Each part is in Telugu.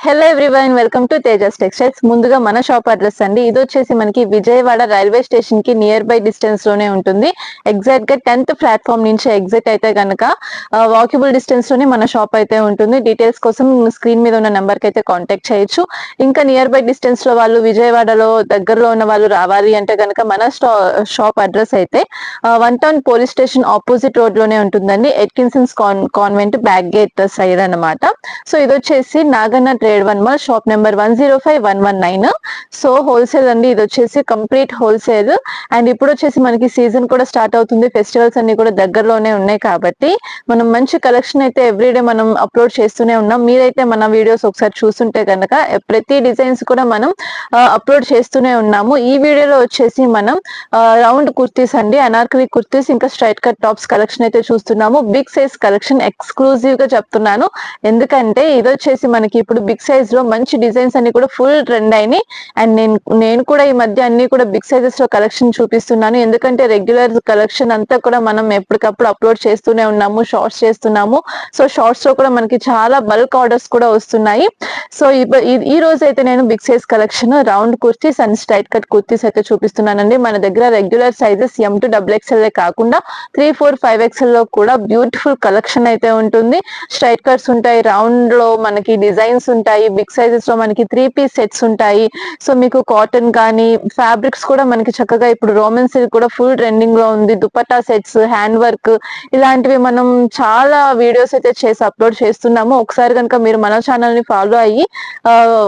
Hello everyone, welcome to Tejas textiles. ముందుగా మన షాప్ అడ్రస్ అండి. ఇది వచ్చేసి మనకి విజయవాడ రైల్వే స్టేషన్ కి నియర్ బై డిస్టెన్స్ లోనే ఉంటుంది. ఎగ్జాక్ట్ గా 10th ప్లాట్ఫామ్ నుంచి ఎగ్జిట్ అయితే గనక వాకబుల్ డిస్టెన్స్ లోనే మన షాప్ అయితే ఉంటుంది. డీటెయిల్స్ కోసం స్క్రీన్ మీద ఉన్న నెంబర్ కి అయితే కాంటాక్ట్ చేయొచ్చు. ఇంకా నియర్ బై డిస్టెన్స్ లో వాళ్ళు విజయవాడలో దగ్గరలో ఉన్న వాళ్ళు రావాలి అంటే గనక మన షాప్ అడ్రస్ అయితే 1 town police station opposite road లోనే ఉంటుందండి. ఎట్కిన్సన్స్ కాన్వెంట్ బ్యాక్ గేట్ సైడ్ అన్నమాట. సో ఇది వచ్చేసి Naganna trade 1 mall, shop number 105119. So wholesale అండి, ఇది వచ్చేసి కంప్లీట్ హోల్సేల్. అండ్ ఇప్పుడు వచ్చేసి మనకి సీజన్ కూడా స్టార్ట్ అవుతుంది, ఫెస్టివల్స్ అన్ని కూడా దగ్గరలోనే ఉన్నాయి కాబట్టి మనం మంచి కలెక్షన్ అయితే ఎవ్రీడే మనం అప్లోడ్ చేస్తూనే ఉన్నాం. మీరైతే మన వీడియోస్ ఒకసారి చూస్తుంటే కనుక ప్రతి డిజైన్స్ కూడా మనం అప్లోడ్ చేస్తూనే ఉన్నాము. ఈ వీడియోలో వచ్చేసి మనం రౌండ్ కుర్తీస్ అండి, అనార్కలి కుర్తీస్, ఇంకా స్ట్రైట్ కట్ టాప్స్ కలెక్షన్ అయితే చూస్తున్నాము. బిగ్ సైజ్ కలెక్షన్ ఎక్స్క్లూజివ్ గా చెప్తున్నాను, ఎందుకంటే ఇది వచ్చేసి మనకి ఇప్పుడు బిగ్ సైజ్ లో మంచి డిజైన్స్ అన్ని కూడా ఫుల్ ట్రెండ్ అయినాయి. అండ్ నేను కూడా ఈ మధ్య అన్ని కూడా బిగ్ సైజెస్ లో కలెక్షన్ చూపిస్తున్నాను, ఎందుకంటే రెగ్యులర్ కలెక్షన్ అంతా కూడా మనం ఎప్పటికప్పుడు అప్లోడ్ చేస్తూనే ఉన్నాము, షార్ట్స్ చేస్తున్నాము. సో షార్ట్స్ లో కూడా మనకి చాలా బల్క్ ఆర్డర్స్ కూడా వస్తున్నాయి. సో ఈ రోజు అయితే నేను big size collection round kurtis and straight cut kurtis అయితే చూపిస్తున్నానండి. మన దగ్గర regular sizes M to XXL కాకుండా 3, 4, 5XL లో కూడా బ్యూటిఫుల్ కలెక్షన్ అయితే ఉంటుంది. స్ట్రైట్ కట్స్ ఉంటాయి, రౌండ్ లో మనకి డిజైన్స్ ఉంటాయి, బిగ్ సైజెస్ లో మనకి 3 పీస్ సెట్స్ ఉంటాయి. సో మీకు కాటన్ కానీ ఫ్యాబ్రిక్స్ కూడా మనకి చక్కగా ఇప్పుడు రోమన్ సిల్క్ కూడా ఫుల్ ట్రెండింగ్ లో ఉంది. దుపట్టా సెట్స్, హ్యాండ్ వర్క్, ఇలాంటివి మనం చాలా వీడియోస్ అయితే చేసి అప్లోడ్ చేస్తున్నాము. ఒకసారి కనుక మీరు మన ఛానల్ ని ఫాలో అయ్యి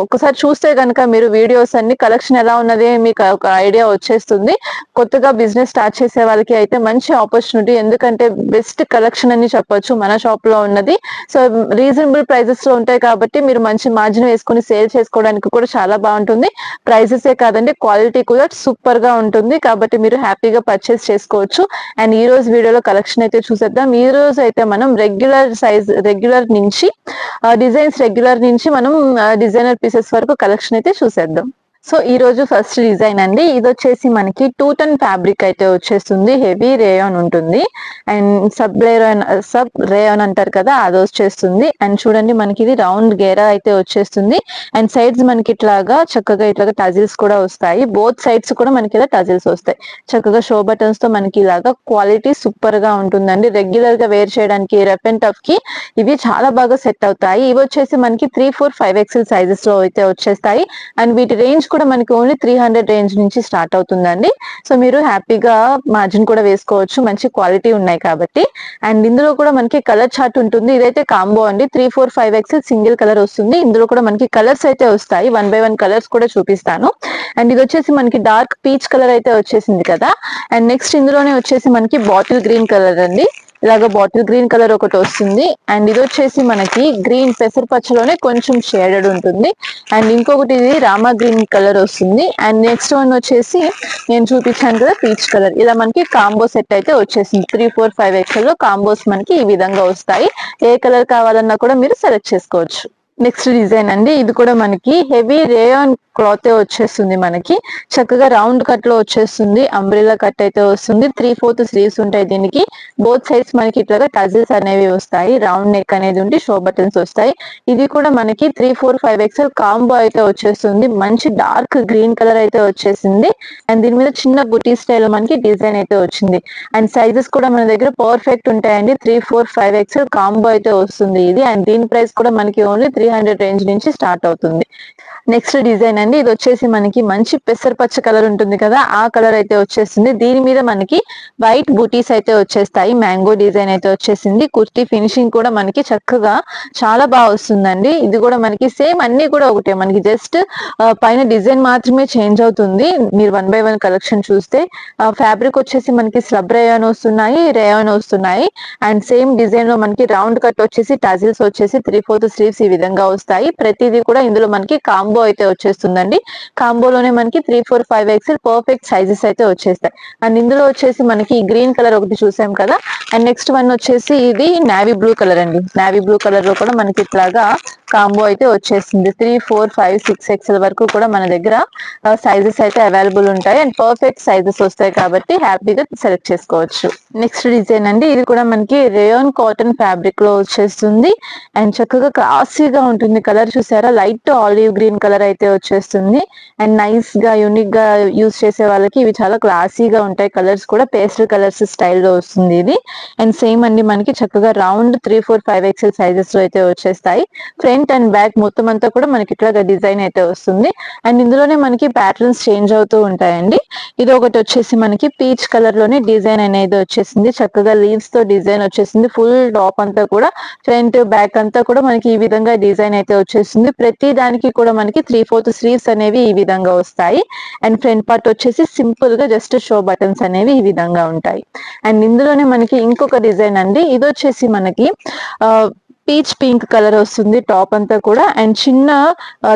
ఒకసారి చూస్తే కనుక మీరు వీడియోస్ అన్ని కలెక్షన్ ఎలా ఉన్నది మీకు ఒక ఐడియా వచ్చేస్తుంది. కొత్తగా బిజినెస్ స్టార్ట్ చేసే వాళ్ళకి అయితే మంచి ఆపర్చునిటీ, ఎందుకంటే బెస్ట్ కలెక్షన్ అని చెప్పొచ్చు మన షాప్ లో ఉన్నది. సో రీజనబుల్ ప్రైజెస్ లో ఉంటాయి కాబట్టి మీరు మంచి మార్జిన్ వేసుకుని సేల్ చేసుకోవడానికి కూడా చాలా బాగుంటుంది. ప్రైజెస్ ఏ కాదండి, క్వాలిటీ కూడా సూపర్ గా ఉంటుంది, కాబట్టి మీరు హ్యాపీగా పర్చేస్ చేసుకోవచ్చు. అండ్ ఈ రోజు వీడియోలో కలెక్షన్ అయితే చూసేద్దాం. ఈ రోజు అయితే మనం రెగ్యులర్ నుంచి రెగ్యులర్ నుంచి మనం డిజైనర్ పీసెస్ వరకు కలెక్షన్ అయితే చూసేద్దాం. సో ఈ రోజు ఫస్ట్ డిజైన్ అండి, ఇది వచ్చేసి మనకి 2 ton ఫ్యాబ్రిక్ అయితే వచ్చేస్తుంది. హెవీ రేయాన్ ఉంటుంది అండ్ సబ్ రేయాన్ అంటారు కదా, అది వచ్చేస్తుంది. అండ్ చూడండి మనకి ఇది రౌండ్ గేరా అయితే వచ్చేస్తుంది. అండ్ సైడ్స్ మనకి ఇట్లాగా టజిల్స్ కూడా వస్తాయి. బోత్ సైడ్స్ కూడా మనకి ఇలా టజిల్స్ వస్తాయి. చక్కగా షో బటన్స్ తో మనకి ఇలాగా క్వాలిటీ సూపర్ గా ఉంటుందండి. రెగ్యులర్ గా వేర్ చేయడానికి రఫ్ అండ్ టఫ్ కి ఇవి చాలా బాగా సెట్ అవుతాయి. ఇవి వచ్చేసి మనకి 3, 4, 5XL సైజెస్ లో అయితే వచ్చేస్తాయి. అండ్ వీటి రేంజ్ కూడా మనకి ఓన్లీ 300 రేంజ్ నుంచి స్టార్ట్ అవుతుందండి. సో మీరు హ్యాపీగా మార్జిన్ కూడా వేసుకోవచ్చు, మంచి క్వాలిటీ ఉన్నాయి కాబట్టి. అండ్ ఇందులో కూడా మనకి కలర్ చార్ట్ ఉంటుంది. ఇదైతే కాంబో అండి, 3, 4, 5XL సింగిల్ కలర్ వస్తుంది. ఇందులో కూడా మనకి కలర్స్ అయితే వస్తాయి, 1 by 1 కలర్స్ కూడా చూపిస్తాను. అండ్ ఇది వచ్చేసి మనకి డార్క్ పీచ్ కలర్ అయితే వచ్చేసింది కదా. అండ్ నెక్స్ట్ ఇందులోనే వచ్చేసి మనకి బాటిల్ గ్రీన్ కలర్ అండి, ఇలాగ బాటిల్ గ్రీన్ కలర్ ఒకటి వస్తుంది. అండ్ ఇది వచ్చేసి మనకి గ్రీన్ పెసరపచ్చలోనే కొంచెం షేడెడ్ ఉంటుంది. అండ్ ఇంకొకటి ఇది రామా గ్రీన్ కలర్ వస్తుంది. అండ్ నెక్స్ట్ వన్ వచ్చేసి నేను చూపించాను కదా పీచ్ కలర్. ఇలా మనకి కాంబో సెట్ అయితే వచ్చేసింది. 3, 4, 5XL లో కాంబోస్ మనకి ఈ విధంగా వస్తాయి. ఏ కలర్ కావాలన్నా కూడా మీరు సెలెక్ట్ చేసుకోవచ్చు. నెక్స్ట్ డిజైన్ అండి, ఇది కూడా మనకి హెవీ రేయాన్ క్లాత్ వచ్చేస్తుంది. మనకి చక్కగా రౌండ్ కట్ లో వచ్చేస్తుంది, అంబ్రెల్లా కట్ అయితే వస్తుంది. 3/4 స్లీవ్స్ ఉంటాయి దీనికి. బోత్ సైడ్స్ మనకి ఇట్లాగా టజిల్స్ అనేవి వస్తాయి, రౌండ్ నెక్ అనేది ఉండి షో బటన్స్ వస్తాయి. ఇది కూడా మనకి 3, 4, 5XL కాంబో అయితే వచ్చేస్తుంది. మంచి డార్క్ గ్రీన్ కలర్ అయితే వచ్చేసింది. అండ్ దీని మీద చిన్న బుటీ స్టైల్ మనకి డిజైన్ అయితే వచ్చింది. అండ్ సైజెస్ కూడా మన దగ్గర పర్ఫెక్ట్ ఉంటాయండి. 3, 4, 5XL కాంబో అయితే వస్తుంది ఇది. అండ్ దీని ప్రైస్ కూడా మనకి ఓన్లీ 300 రేంజ్ నుంచి స్టార్ట్ అవుతుంది. నెక్స్ట్ డిజైన్ అండి, ఇది వచ్చేసి మనకి మంచి పెసరపచ్చ కలర్ ఉంటుంది కదా, ఆ కలర్ అయితే వచ్చేసింది. దీని మీద మనకి వైట్ బూటీస్ అయితే వచ్చేస్తాయి, మ్యాంగో డిజైన్ అయితే వచ్చేసింది. కుర్తీ ఫినిషింగ్ కూడా మనకి చక్కగా చాలా బాగా వస్తుందండి. ఇది కూడా మనకి సేమ్ అన్ని కూడా ఒకటే, మనకి జస్ట్ పైన డిజైన్ మాత్రమే చేంజ్ అవుతుంది. మీరు 1 by 1 కలెక్షన్ చూస్తే ఫ్యాబ్రిక్ వచ్చేసి మనకి స్లబ్ రేయాన్ వస్తున్నాయి. అండ్ సేమ్ డిజైన్ లో మనకి రౌండ్ కట్ వచ్చేసి టజిల్స్ వచ్చేసి 3/4 స్లీవ్స్ ఈ విధంగా వస్తాయి. ప్రతిదీ కూడా ఇందులో మనకి కాంబో అయితే వచ్చేస్తుందండి. కాంబోలోనే మనకి 3, 4, 5XL పర్ఫెక్ట్ సైజెస్ అయితే వచ్చేస్తాయి. అండ్ ఇందులో వచ్చేసి మనకి గ్రీన్ కలర్ ఒకటి చూసాం కదా. అండ్ నెక్స్ట్ వన్ వచ్చేసి ఇది నావీ బ్లూ కలర్ అండి. నావీ బ్లూ కలర్ లో కూడా మనకి ఇట్లాగా కాంబో అయితే వచ్చేస్తుంది. 3, 4, 5, 6 ఎక్స్ఎల్ వరకు కూడా మన దగ్గర సైజెస్ అయితే అవైలబుల్ ఉంటాయి అండ్ పర్ఫెక్ట్ సైజెస్ వస్తాయి కాబట్టి హ్యాపీగా సెలెక్ట్ చేసుకోవచ్చు. నెక్స్ట్ డిజైన్ అండి, ఇది కూడా మనకి రేయాన్ కాటన్ ఫ్యాబ్రిక్ లో వచ్చేస్తుంది అండ్ చక్కగా క్లాసీగా ఉంటుంది. కలర్ చూసారా, లైట్ ఆలివ్ గ్రీన్ కలర్ అయితే వచ్చేస్తుంది అండ్ నైస్ గా యూనిక్ గా యూజ్ చేసే వాళ్ళకి ఇవి చాలా క్లాసీగా ఉంటాయి. కలర్స్ కూడా పేస్టల్ కలర్స్ స్టైల్లో వస్తుంది ఇది. అండ్ సేమ్ అండి మనకి చక్కగా రౌండ్ 3, 4, 5 ఎక్స్ఎల్ సైజెస్ లో అయితే వచ్చేస్తాయి. ఫ్రంట్ అండ్ బ్యాక్ మొత్తం అంతా కూడా మనకి ఇట్లాగా డిజైన్ అయితే వస్తుంది అండ్ ఇందులోనే మనకి ప్యాటర్న్స్ చేంజ్ అవుతూ ఉంటాయండి. ఇది ఒకటి వచ్చేసి మనకి పీచ్ కలర్ లోనే డిజైన్ అనేది వచ్చేసింది. చక్కగా లీవ్స్ తో డిజైన్ వచ్చేసింది. ఫుల్ టాప్ అంతా కూడా ఫ్రంట్ బ్యాక్ అంతా కూడా మనకి ఈ విధంగా డిజైన్ అయితే వచ్చేసింది. ప్రతి దానికి కూడా మనకి 3/4 స్లీవ్స్ అనేవి ఈ విధంగా వస్తాయి అండ్ ఫ్రంట్ పార్ట్ వచ్చేసి సింపుల్ గా జస్ట్ షో బటన్స్ అనేవి ఈ విధంగా ఉంటాయి. అండ్ ఇందులోనే మనకి ఇంకొక డిజైన్ అండి, ఇది వచ్చేసి మనకి పీచ్ పింక్ కలర్ వస్తుంది టాప్ అంతా కూడా అండ్ చిన్న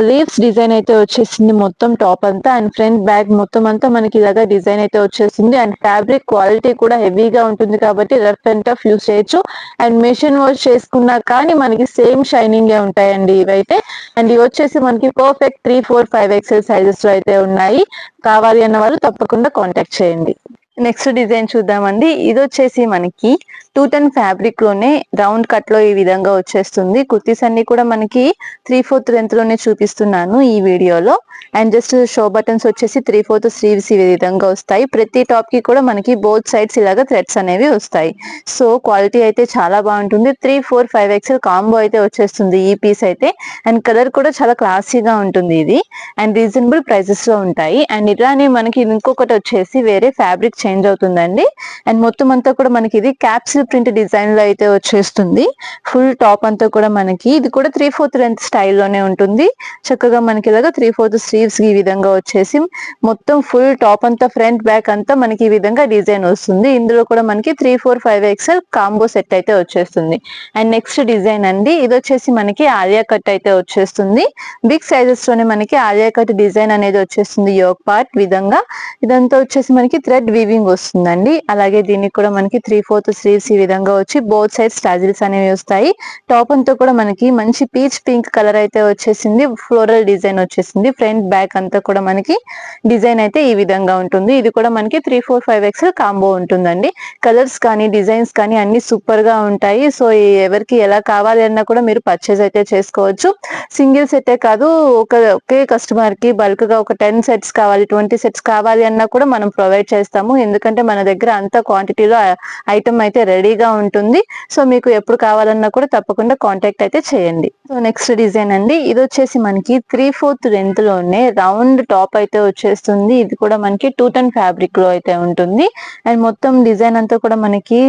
లీవ్స్ డిజైన్ అయితే వచ్చేసింది మొత్తం టాప్ అంతా అండ్ ఫ్రంట్ బ్యాక్ మొత్తం అంతా మనకి ఇలాగా డిజైన్ అయితే వచ్చేసింది అండ్ ఫ్యాబ్రిక్ క్వాలిటీ కూడా హెవీగా ఉంటుంది కాబట్టి రఫ్ అండ్ టఫ్ యూస్ చేయొచ్చు అండ్ మెషిన్ వాష్ చేసుకున్నా కానీ మనకి సేమ్ షైనింగ్ ఏ ఉంటాయండి ఇవైతే. అండ్ ఇవి వచ్చేసి మనకి పర్ఫెక్ట్ 3, 4, 5 ఎక్స్ఎల్ సైజెస్ లో అయితే ఉన్నాయి. కావాలి అన్న వాళ్ళు తప్పకుండా కాంటాక్ట్ చేయండి. నెక్స్ట్ డిజైన్ చూద్దామండి, ఇది వచ్చేసి మనకి 210 ఫ్యాబ్రిక్ లోనే రౌండ్ కట్ లో ఈ విధంగా వచ్చేస్తుంది. కుర్తీస్ అన్ని కూడా మనకి 3/4 లెంత్ లోనే చూపిస్తున్నాను ఈ వీడియోలో అండ్ జస్ట్ షో బటన్స్ వచ్చేసి 3/4 స్లీవ్స్ ఈ విధంగా వస్తాయి. ప్రతి టాప్ కి కూడా మనకి బోత్ సైడ్స్ ఇలాగా థ్రెడ్స్ అనేవి వస్తాయి. సో క్వాలిటీ అయితే చాలా బాగుంటుంది. 3, 4, 5 ఎక్స్ఎల్ కాంబో అయితే వచ్చేస్తుంది ఈ పీస్ అయితే అండ్ కలర్ కూడా చాలా క్లాసీగా ఉంటుంది ఇది అండ్ రీజనబుల్ ప్రైసెస్ లో ఉంటాయి. అండ్ ఇట్లానే మనకి ఇంకొకటి వచ్చేసి వేరే ఫ్యాబ్రిక్ చేంజ్ అవుతుందండి అండ్ మొత్తం అంతా కూడా మనకి ఇది క్యాప్సిల్ ప్రింట్ డిజైన్ లో అయితే వచ్చేస్తుంది. ఫుల్ టాప్ అంతా కూడా మనకి ఇది కూడా 3/4 లెంత్ స్టైల్లోనే ఉంటుంది. చక్కగా మనకి ఇలాగా 3/4 స్లీవ్స్ ఈ విధంగా వచ్చేసి మొత్తం ఫుల్ టాప్ అంతా ఫ్రంట్ బ్యాక్ అంతా మనకి ఈ విధంగా డిజైన్ వస్తుంది. ఇందులో కూడా మనకి 3, 4, 5 ఎక్స్ఎల్ కాంబో సెట్ అయితే వచ్చేస్తుంది. అండ్ నెక్స్ట్ డిజైన్ అండి, ఇది వచ్చేసి మనకి ఆలియా కట్ అయితే వచ్చేస్తుంది. బిగ్ సైజెస్ లోనే మనకి ఆలియా కట్ డిజైన్ అనేది వచ్చేస్తుంది. యోక్ పార్ట్ విధంగా ఇదంతా వచ్చేసి మనకి థ్రెడ్ వీవింగ్ వస్తుందండి. అలాగే దీనికి కూడా మనకి 3/4 స్లీవ్స్ ఈ విధంగా వచ్చి బోత్ సైడ్స్ టాజిల్స్ అనేవి వస్తాయి. టాప్ అంతా కూడా మనకి మంచి పీచ్ పింక్ కలర్ అయితే వచ్చేసింది. ఫ్లోరల్ డిజైన్ వచ్చేసింది. ఫ్రంట్ బ్యాక్ అంతా కూడా మనకి డిజైన్ అయితే ఈ విధంగా ఉంటుంది. ఇది కూడా మనకి 3, 4, 5 ఎక్స్ఎల్ కాంబో ఉంటుందండి. కలర్స్ కానీ డిజైన్స్ కానీ అన్ని సూపర్ గా ఉంటాయి. సో ఎవరికి ఎలా కావాలి అన్నా కూడా మీరు పర్చేజ్ అయితే చేసుకోవచ్చు. సింగిల్ సెటే కాదు, ఒకే కస్టమర్ కి బల్క్ గా ఒక 10 సెట్స్ కావాలి, 20 సెట్స్ కావాలి అన్నా కూడా మనం ప్రొవైడ్ చేస్తాము. ఎందుకంటే మన దగ్గర అంత క్వాంటిటీలో ఐటమ్ అయితే రెడీగా ఉంటుంది. సో మీకు ఎప్పుడు కావాలన్నా కూడా తప్పకుండా కాంటాక్ట్ అయితే చేయండి. సో నెక్స్ట్ డిజైన్ అండి, ఇది వచ్చేసి మనకి 3/4 లెంత్ లోనే రౌండ్ టాప్ అయితే వచ్చేస్తుంది. ఇది కూడా మనకి 210 ఫ్యాబ్రిక్ లో అయితే ఉంటుంది అండ్ మొత్తం డిజైన్ అంతా కూడా మనకి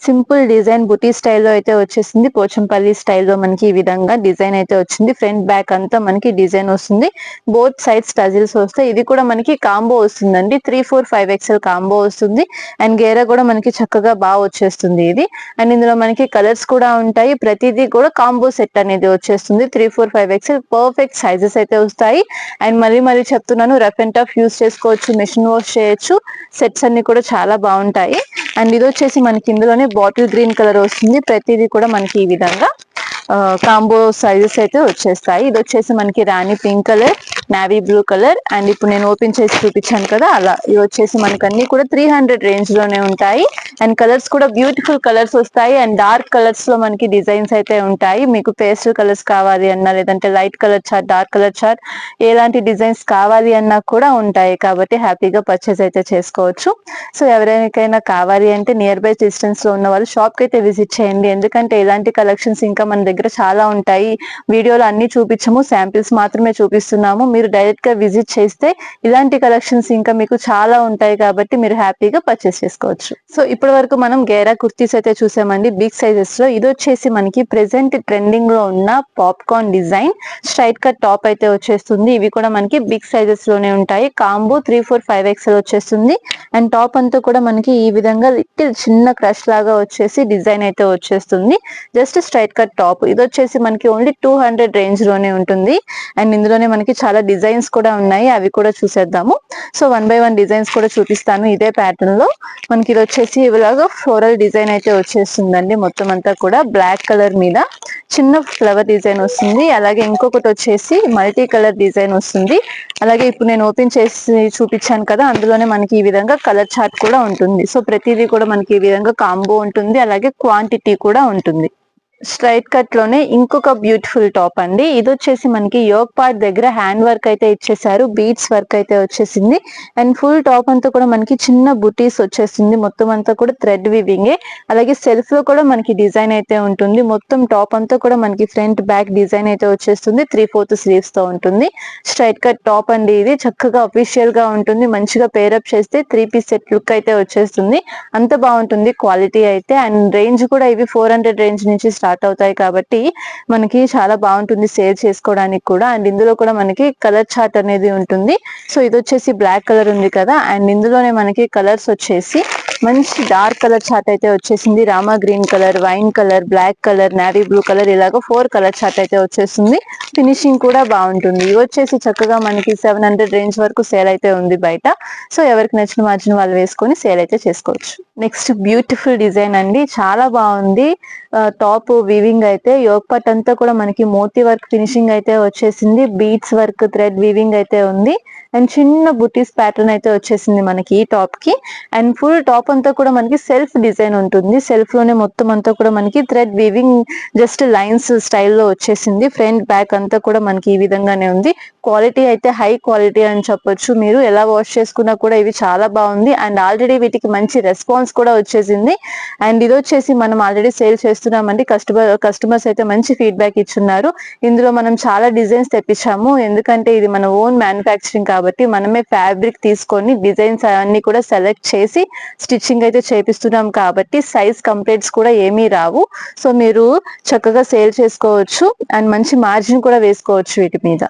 సింపుల్ డిజైన్ బుటీ స్టైల్లో అయితే వచ్చేసింది. పోచంపల్లి స్టైల్లో మనకి ఈ విధంగా డిజైన్ అయితే వచ్చింది. ఫ్రంట్ బ్యాక్ అంతా మనకి డిజైన్ వస్తుంది. బోత్ సైడ్స్ టజిల్స్ వస్తాయి. ఇది కూడా మనకి కాంబో వస్తుందండి. 3, 4, 5 ఎక్స్ఎల్ కాంబో వస్తుంది అండ్ గేరా కూడా మనకి చక్కగా బాగా వచ్చేస్తుంది ఇది. అండ్ ఇందులో మనకి కలర్స్ కూడా ఉంటాయి. ప్రతిదీ కూడా కాంబో సెట్ అనేది వచ్చేస్తుంది. 3, 4, 5 ఎక్స్ఎల్ పర్ఫెక్ట్ సైజెస్ అయితే వస్తాయి అండ్ మళ్ళీ చెప్తున్నాను, రఫ్ అండ్ టఫ్ యూస్ చేసుకోవచ్చు, మెషిన్ వాష్ చేయొచ్చు. సెట్స్ అన్ని కూడా చాలా బాగుంటాయి. అండ్ ఇది వచ్చేసి మనకి ఇందులోనే బాటిల్ గ్రీన్ కలర్ వస్తుంది. ప్రతిదీ కూడా మనకి ఈ విధంగా కాంబో సైజెస్ అయితే వచ్చేస్తాయి. ఇది వచ్చేసి మనకి rani pink colour, navy blue colour and ఇప్పుడు నేను ఓపెన్ చేసి చూపించాను కదా అలా. ఇవి వచ్చేసి మనకి అన్ని కూడా 300 రేంజ్ లోనే ఉంటాయి అండ్ కలర్స్ కూడా బ్యూటిఫుల్ కలర్స్ వస్తాయి అండ్ డార్క్ కలర్స్ లో మనకి డిజైన్స్ అయితే ఉంటాయి. మీకు పేస్టల్ కలర్స్ కావాలి అన్నా లేదంటే light colour chart, dark colour chart ఎలాంటి డిజైన్స్ కావాలి అన్నా కూడా ఉంటాయి కాబట్టి హ్యాపీగా పర్చేస్ అయితే చేసుకోవచ్చు. సో ఎవరికైనా కావాలి అంటే నియర్ బై డిస్టెన్స్ లో ఉన్న వాళ్ళు షాప్ కి అయితే విజిట్ చేయండి. ఎందుకంటే ఇలాంటి కలెక్షన్స్ ఇంకా మన దగ్గర చాలా ఉంటాయి. వీడియోలో అన్ని చూపించము, శాంపిల్స్ మాత్రమే చూపిస్తున్నాము. మీరు డైరెక్ట్ గా విజిట్ చేస్తే ఇలాంటి కలెక్షన్స్ ఇంకా మీకు చాలా ఉంటాయి కాబట్టి మీరు హ్యాపీగా పర్చేస్ చేసుకోవచ్చు. సో ఇప్పటి వరకు మనం గేరా కుర్తీస్ అయితే చూసామండి బిగ్ సైజెస్ లో. ఇది వచ్చేసి మనకి ప్రెసెంట్ ట్రెండింగ్ లో ఉన్న popcorn design straight cut top అయితే వచ్చేస్తుంది. ఇవి కూడా మనకి బిగ్ సైజెస్ లోనే ఉంటాయి. కాంబో 3, 4, 5 ఎక్స్ఎల్ వచ్చేస్తుంది అండ్ టాప్ అంతా కూడా మనకి ఈ విధంగా లిటిల్ చిన్న క్రష్ లాగా వచ్చేసి డిజైన్ అయితే వచ్చేస్తుంది. Just straight cut top. ఇది వచ్చేసి మనకి ఓన్లీ 200 రేంజ్ లోనే ఉంటుంది అండ్ ఇందులోనే మనకి చాలా డిజైన్స్ కూడా ఉన్నాయి, అవి కూడా చూసేద్దాము. సో 1 by 1 డిజైన్స్ కూడా చూపిస్తాను. ఇదే ప్యాటర్న్ లో మనకి ఇది వచ్చేసి ఇలాగా ఫ్లోరల్ డిజైన్ అయితే వచ్చేస్తుందండి. మొత్తం అంతా కూడా బ్లాక్ కలర్ మీద చిన్న ఫ్లవర్ డిజైన్ వస్తుంది. అలాగే ఇంకొకటి వచ్చేసి మల్టీ కలర్ డిజైన్ వస్తుంది. అలాగే ఇప్పుడు నేను ఓపెన్ చేసి చూపించాను కదా, అందులోనే మనకి ఈ విధంగా కలర్ చార్ట్ కూడా ఉంటుంది. సో ప్రతిదీ కూడా మనకి ఈ విధంగా కాంబో ఉంటుంది, అలాగే క్వాంటిటీ కూడా ఉంటుంది. స్ట్రైట్ కట్ లోనే ఇంకొక బ్యూటిఫుల్ టాప్ అండి. ఇది వచ్చేసి మనకి యోక్ పార్ట్ దగ్గర హ్యాండ్ వర్క్ అయితే ఇచ్చేసారు, బీడ్స్ వర్క్ అయితే వచ్చేసింది. అండ్ ఫుల్ టాప్ అంతా కూడా మనకి చిన్న బుటీస్ వచ్చేసింది. మొత్తం అంతా కూడా థ్రెడ్ వివింగే. అలాగే సెల్ఫ్ లో కూడా మనకి డిజైన్ అయితే ఉంటుంది. మొత్తం టాప్ అంతా కూడా మనకి ఫ్రంట్ బ్యాక్ డిజైన్ అయితే వచ్చేస్తుంది. 3/4 స్లీవ్స్ తో ఉంటుంది. స్ట్రైట్ కట్ టాప్ అండి. ఇది చక్కగా అఫీషియల్ గా ఉంటుంది. మంచిగా పేరప్ చేస్తే 3 పీస్ సెట్ లుక్ అయితే వచ్చేస్తుంది. అంత బాగుంటుంది క్వాలిటీ అయితే. అండ్ రేంజ్ కూడా ఇవి 400 రేంజ్ నుంచి స్టార్ట్ అవుతాయి కాబట్టి మనకి చాలా బాగుంటుంది సేల్ చేసుకోవడానికి కూడా. అండ్ ఇందులో కూడా మనకి కలర్ చార్ట్ అనేది ఉంటుంది. సో ఇది వచ్చేసి బ్లాక్ కలర్ ఉంది కదా, అండ్ ఇందులోనే మనకి కలర్స్ వచ్చేసి మంచి డార్క్ కలర్ చార్ట్ అయితే వచ్చేసింది. Rama green colour, wine colour, black colour, navy blue colour, ఇలాగ 4 కలర్ చార్ట్ అయితే వచ్చేస్తుంది. ఫినిషింగ్ కూడా బాగుంటుంది. ఇవి వచ్చేసి చక్కగా మనకి 700 రేంజ్ వరకు సేల్ అయితే ఉంది బయట. సో ఎవరికి నచ్చిన మార్జిన్ వాళ్ళు వేసుకొని సేల్ అయితే చేసుకోవచ్చు. నెక్స్ట్ బ్యూటిఫుల్ డిజైన్ అండి, చాలా బాగుంది. టాప్ వీవింగ్ అయితే యోక్ పార్ట్ అంతా కూడా మనకి మోతీ వర్క్ ఫినిషింగ్ అయితే వచ్చేసింది. బీడ్స్ వర్క్, థ్రెడ్ వీవింగ్ అయితే ఉంది. అండ్ చిన్న బుటీస్ ప్యాటర్న్ అయితే వచ్చేసింది మనకి ఈ టాప్ కి. అండ్ ఫుల్ టాప్ అంతా కూడా మనకి సెల్ఫ్ డిజైన్ ఉంటుంది. సెల్ఫ్ లోనే మొత్తం అంతా కూడా మనకి థ్రెడ్ వీవింగ్ జస్ట్ లైన్స్ స్టైల్లో వచ్చేసింది. ఫ్రంట్ బ్యాక్ అంతా కూడా మనకి ఈ విధంగానే ఉంది. క్వాలిటీ అయితే హై క్వాలిటీ అని చెప్పొచ్చు. మీరు ఎలా వాష్ చేసుకున్నా కూడా ఇవి చాలా బాగుంది. అండ్ ఆల్రెడీ వీటికి మంచి రెస్పాన్స్ కూడా వచ్చేసింది. అండ్ ఇది వచ్చేసి మనం ఆల్రెడీ సేల్ చేస్తున్నామండి. కస్టమర్స్ అయితే మంచి ఫీడ్బ్యాక్ ఇచ్చున్నారు. ఇందులో మనం చాలా డిజైన్స్ తెప్పించాము, ఎందుకంటే ఇది మన ఓన్ మ్యానుఫ్యాక్చరింగ్ కాబట్టి మనమే ఫ్యాబ్రిక్ తీసుకొని డిజైన్స్ అన్ని కూడా సెలెక్ట్ చేసి స్టిచ్చింగ్ అయితే చేపిస్తున్నాం కాబట్టి సైజ్ కంప్లైంట్స్ కూడా ఏమీ రావు. సో మీరు చక్కగా సేల్ చేసుకోవచ్చు అండ్ మంచి మార్జిన్ కూడా వేసుకోవచ్చు వీటి మీద.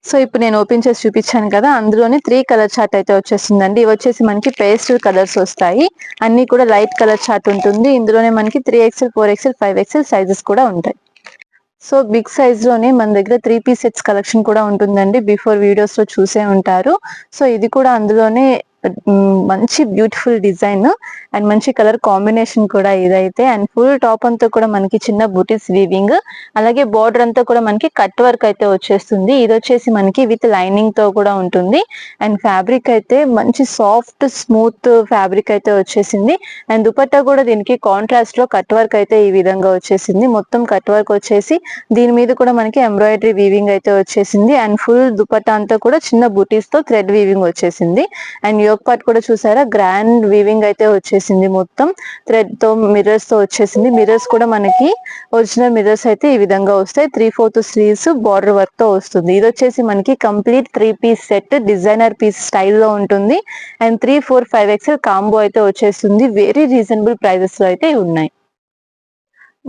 సో ఇప్పుడు నేను ఓపెన్ చేసి చూపించాను కదా, అందులోనే 3 కలర్ చార్ట్ అయితే వచ్చేసిందండి. ఇవి వచ్చేసి మనకి పేస్టల్ కలర్స్ వస్తాయి. అన్ని కూడా లైట్ కలర్ చార్ట్ ఉంటుంది. ఇందులోనే మనకి 3XL, 4XL, 5XL సైజెస్ కూడా ఉంటాయి. సో బిగ్ సైజ్ లోనే మన దగ్గర 3 పీస్ సెట్స్ కలెక్షన్ కూడా ఉంటుందండి. బిఫోర్ వీడియోస్ లో చూసే ఉంటారు. సో ఇది కూడా అందులోనే మంచి బ్యూటిఫుల్ డిజైన్ అండ్ మంచి కలర్ కాంబినేషన్ కూడా ఇదైతే. అండ్ ఫుల్ టాప్ అంతా కూడా మనకి చిన్న బూటీస్ వీవింగ్, అలాగే బార్డర్ అంతా కూడా మనకి కట్ వర్క్ అయితే వచ్చేస్తుంది. ఇది వచ్చేసి మనకి విత్ లైనింగ్ తో కూడా ఉంటుంది. అండ్ ఫ్యాబ్రిక్ అయితే మంచి సాఫ్ట్ స్మూత్ ఫ్యాబ్రిక్ అయితే వచ్చేసింది. అండ్ దుపట్టా కూడా దీనికి కాంట్రాస్ట్ లో కట్ వర్క్ అయితే ఈ విధంగా వచ్చేసింది. మొత్తం కట్ వర్క్ వచ్చేసి దీని మీద కూడా మనకి ఎంబ్రాయిడరీ వీవింగ్ అయితే వచ్చేసింది. అండ్ ఫుల్ దుపట్టా అంతా కూడా చిన్న బూటీస్ తో థ్రెడ్ వీవింగ్ వచ్చేసింది. అండ్ యోక్ పార్ట్ కూడా చూసారా, గ్రాండ్ వీవింగ్ అయితే వచ్చేసింది. మొత్తం థ్రెడ్ తో మిర్రర్స్ తో వచ్చేసింది. మిర్రర్స్ కూడా మనకి ఒరిజినల్ మిర్రర్స్ అయితే ఈ విధంగా వస్తాయి. 3/4 స్లీవ్స్ బార్డర్ వర్క్ తో వస్తుంది. ఇది వచ్చేసి మనకి complete 3 piece set designer piece స్టైల్లో ఉంటుంది. అండ్ 3, 4, 5XL కాంబో అయితే వచ్చేస్తుంది. వెరీ రీజనబుల్ ప్రైజెస్ లో అయితే ఉన్నాయి.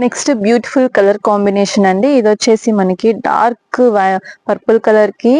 నెక్స్ట్ బ్యూటిఫుల్ కలర్ కాంబినేషన్ అండి. ఇది వచ్చేసి మనకి డార్క్ పర్పుల్ కలర్ కి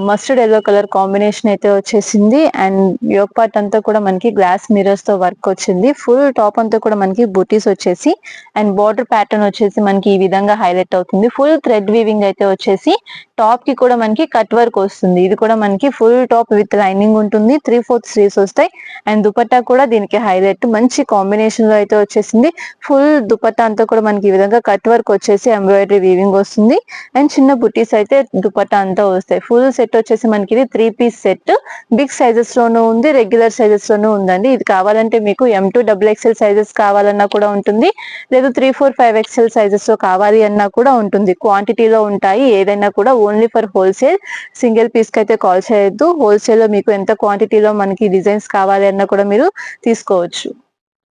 మస్టర్డ్ ఎల్లో కలర్ కాంబినేషన్ అయితే వచ్చేసింది. అండ్ యోక్ పార్ట్ అంతా కూడా మనకి గ్లాస్ మిర్రర్స్ తో వర్క్ వచ్చింది. ఫుల్ టాప్ అంతా కూడా మనకి బూటీస్ వచ్చేసి అండ్ బార్డర్ ప్యాటర్న్ వచ్చేసి మనకి ఈ విధంగా హైలైట్ అవుతుంది. ఫుల్ థ్రెడ్ వీవింగ్ అయితే వచ్చేసి టాప్ కి కూడా మనకి కట్ వర్క్ వస్తుంది. ఇది కూడా మనకి ఫుల్ టాప్ విత్ లైనింగ్ ఉంటుంది. 3/4 స్లీవ్స్ వస్తాయి. అండ్ దుపట్టా కూడా దీనికి హైలైట్ మంచి కాంబినేషన్ లో అయితే వచ్చేసింది. ఫుల్ దుపట్టా అంతా కూడా మనకి ఈ విధంగా కట్ వర్క్ వచ్చేసి ఎంబ్రాయిడరీ వీవింగ్ వస్తుంది. అండ్ చిన్న బుటీస్ అయితే దుపట్టా అంతా వస్తాయి. ఫుల్ సెట్ వచ్చేసి మనకి ఇది 3 పీస్ సెట్. బిగ్ సైజెస్ లోనూ ఉంది, రెగ్యులర్ సైజెస్ లోనూ ఉందండి. ఇది కావాలంటే మీకు M2 XXL సైజెస్ కావాలన్నా కూడా ఉంటుంది, లేదు 3, 4, 5XL సైజెస్ లో కావాలి అన్నా కూడా ఉంటుంది. క్వాంటిటీలో ఉంటాయి ఏదైనా కూడా. Only for wholesale, single piece కి అయితే కాల్ చేయొద్దు. హోల్సేల్ లో మీకు ఎంత క్వాంటిటీలో మనకి డిజైన్స్ కావాలి అన్నా కూడా మీరు తీసుకోవచ్చు.